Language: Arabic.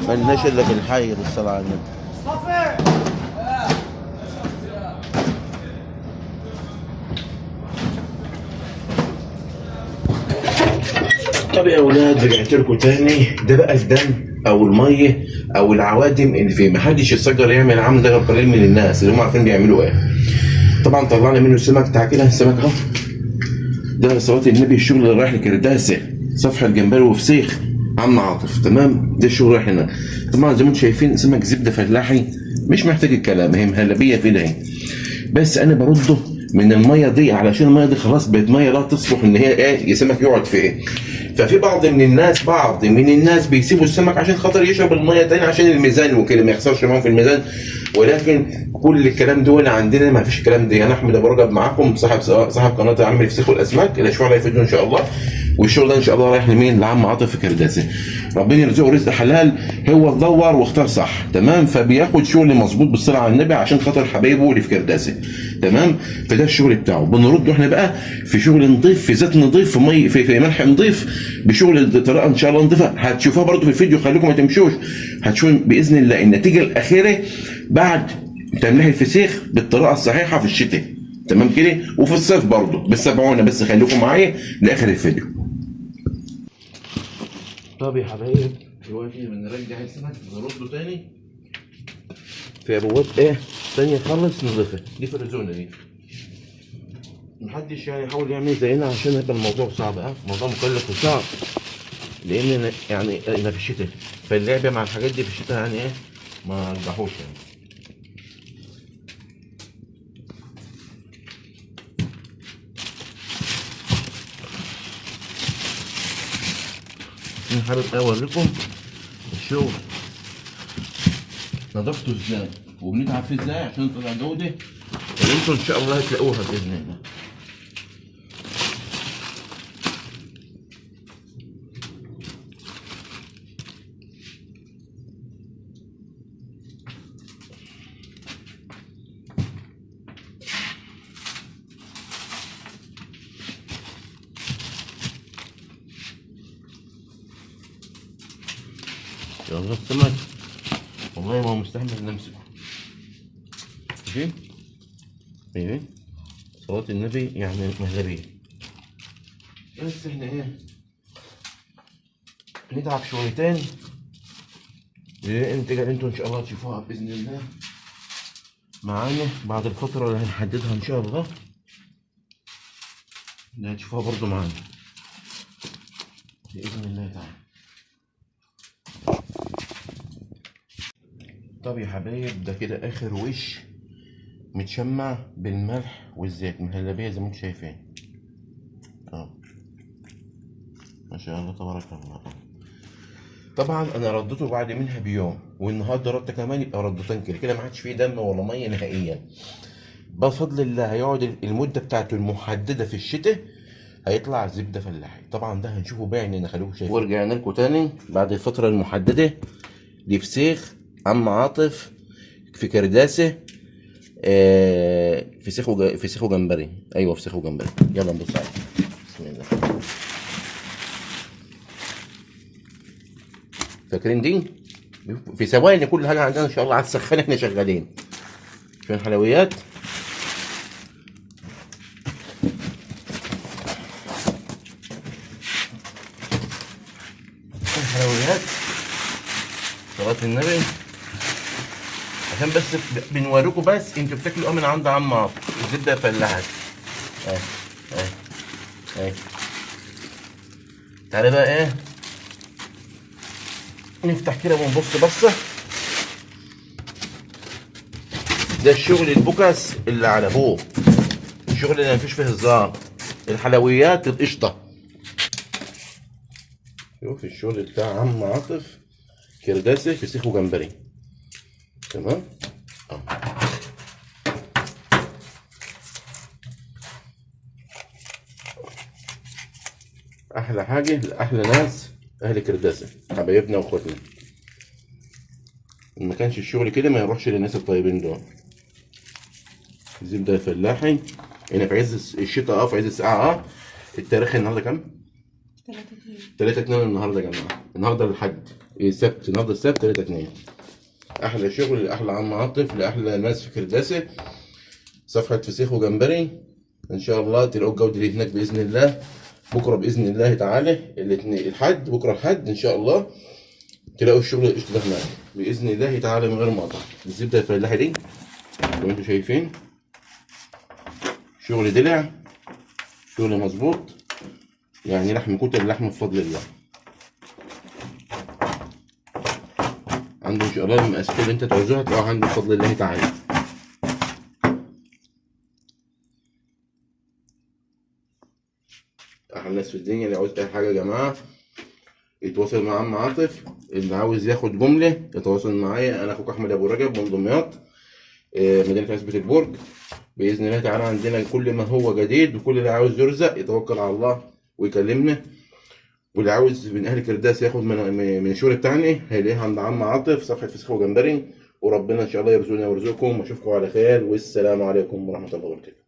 ملناش الا بالحي بالصلاة على النبي. طب يا اولاد رجعت لكم تاني. ده بقى الدم او الميه او العوادم اللي فيه. محدش يتسجل يعمل عمل ده غير قليل من الناس اللي هم عارفين بيعملوا ايه. طبعا طلعنا منه السمك. تعال كده السمك اهو. ده صلاة النبي الشغل اللي رايح لكرداسه صفحة الجمبري وفسيخ عم عاطف. تمام، ده الشغل رايح هنا. طبعا زي ما انتم شايفين سمك زبده فلاحي مش محتاج الكلام، هي مهلبيه في ده. بس انا برده من الميه دي علشان الميه دي خلاص بقت ميه لا تصلح ان هي ايه يا سمك يقعد في ايه. ففي بعض من الناس بيسيبوا السمك عشان خاطر يشرب الميه تاني عشان الميزان وكده ما يخسرش معاهم في الميزان. ولكن كل الكلام دول عندنا ما فيش الكلام ده. انا احمد ابو رجب معاكم صاحب قناه عم الفسيخ والاسماك. الاشواع لا يفيدون ان شاء الله. والشغل ده ان شاء الله رايح لمين؟ لعم عاطف في كرداسه. ربنا يرزقه رزق حلال. هو دور واختار صح. تمام، فبياخد شغل مظبوط بالصلاه على النبي عشان خاطر حبايبه اللي في كرداسه. تمام، فده الشغل بتاعه. بنرده احنا بقى في شغل نضيف، في زيت نضيف، في مي، في ملح نضيف، بشغل بطريقه ان شاء الله نضيفها. هتشوفوها برده في الفيديو، خليكم ما تمشوش. هتشوفوا باذن الله النتيجه الاخيره بعد تمليح الفسيخ بالطريقه الصحيحه في الشتاء. تمام كده، وفي الصيف برضه. بس تابعونا، بس خليكم معايا لاخر الفيديو. طب يا حبايب دلوقتي بنرجع السمك نرده تاني في ابواب ايه تانية خالص نضيفها. دي في الريزونه دي. محدش يعني يحاول يعمل زينا عشان يبقى الموضوع صعب. موضوع مكلف وصعب لان يعني انا في الشتاء، فاللعبه مع الحاجات دي في الشتاء يعني ايه ما نجحوش يعني. انا حابب اوريكم الشغل نظافته ازاي وبنتعب فيه ازاي عشان تطلع جوده اللي انتوا ان شاء الله هتلاقوها باذن الله. يلا السمك والله ما هو مستحمل نمسكه. شايفين؟ ايه صلاة النبي يعني مهلبية. بس احنا ايه نتعب شويتين النتيجة اللي انتوا ان شاء الله تشوفوها باذن الله معانا بعد الفترة اللي هنحددها ان شاء الله. اللي هتشوفوها برضو معانا باذن الله تعالى. طب يا حبايب ده كده اخر وش متشمع بالملح والزيت مهلبيه زي ما انتم شايفين. ما شاء الله تبارك الله. طبعا انا ردته بعد منها بيوم، والنهارده ردت كمان، يبقى ردتين كده كده ما عادش فيه دم ولا ميه نهائيا بفضل الله. هيقعد المده بتاعته المحدده في الشتاء هيطلع زبده فلاحي. طبعا ده هنشوفه باين ان خليكم شايفين. ورجعنا لكم تاني بعد الفتره المحدده لفسيخ عم عاطف في كرداسه. فسيخ وجمبري. ايوه فسيخ وجمبري. يلا نبص عليه. بسم الله. فاكرين دي في ثواني كل حاجه عندنا ان شاء الله هتسخن. احنا شغالين شويه حلويات. حلويات صلاة النبي عشان بس بنوريكم بس انتوا بتاكلوا من عند عم عاطف. الزبده فلاحت اهي اهي اهي. تعالى بقى ايه نفتح كده ونبص بصه. ده الشغل البوكس اللي على ابوه، الشغل اللي مفيش فيه هزار، الحلويات القشطه. شوف الشغل بتاع عم عاطف كرداسه فسيخ وجمبري. تمام. احلى حاجه لاحلى ناس اهل كرداسه حبايبنا واخواتنا. ما كانش الشغل كده ما يروحش للناس الطيبين دول. الزبده الفلاحي هنا في عز الشتاء في عز الساعه التاريخ النهارده كام؟ 3/2 النهارده يا جماعه، النهارده الحد السبت، النهارده السبت 3/2. احلى شغل لاحلى عم عاطف، لاحلى ناس في كرداسه. صفحه فسيخ وجمبري ان شاء الله تلاقوا الجوده دي هناك باذن الله. بكره باذن الله تعالى الاثنين الحد، بكره الحد ان شاء الله تلاقوا الشغل القشطه ده هناك باذن الله تعالى من غير مقاطعه. الزبده الفلاحه دي زي ما انتم شايفين، شغل دلع، شغل مظبوط، يعني لحم كتر اللحم بفضل الله. عنده ان شاء الله المقاسات اللي انت تعوزوها تلاقوها عنده بفضل الله تعالى. احلى ناس في الدنيا. اللي عاوز اي حاجه يا جماعه يتواصل مع عم عاطف، اللي عاوز ياخد جمله يتواصل معايا. انا اخوك احمد ابو رجب من دمياط، مدينه عزبة البرج. باذن الله تعالى عندنا كل ما هو جديد، وكل اللي عاوز يرزق يتوكل على الله ويكلمنا. واللي عاوز من اهل كرداس ياخد من الشغل بتاعنا هيلاقيها عند عم عاطف، صفحه فسيخ وجمبري. وربنا ان شاء الله يرزقنا ويرزقكم، واشوفكم على خير، والسلام عليكم ورحمه الله وبركاته.